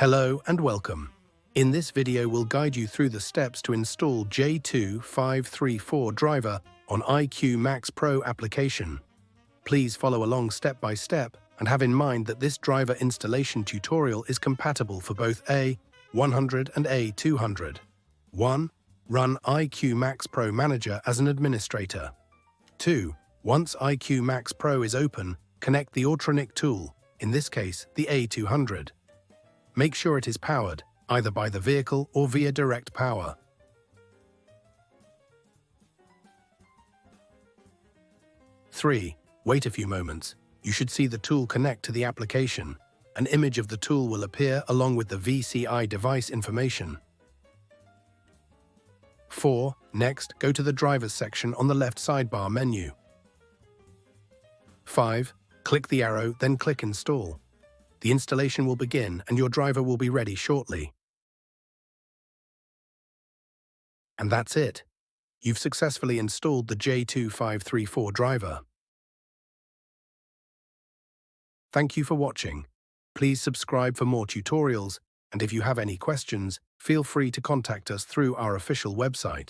Hello and welcome. In this video, we'll guide you through the steps to install J2534 Driver on iQMaxPro application. Please follow along step by step and have in mind that this driver installation tutorial is compatible for both A100 and A200. 1. Run iQMaxPro Manager as an administrator. 2. Once iQMaxPro is open, connect the Autroniq tool, in this case the A200. Make sure it is powered, either by the vehicle or via direct power. 3. Wait a few moments. You should see the tool connect to the application. An image of the tool will appear along with the VCI device information. 4. Next, go to the Drivers section on the left sidebar menu. 5. Click the arrow, then click Install. The installation will begin and your driver will be ready shortly. And that's it. You've successfully installed the J2534 driver. Thank you for watching. Please subscribe for more tutorials, and if you have any questions, feel free to contact us through our official website.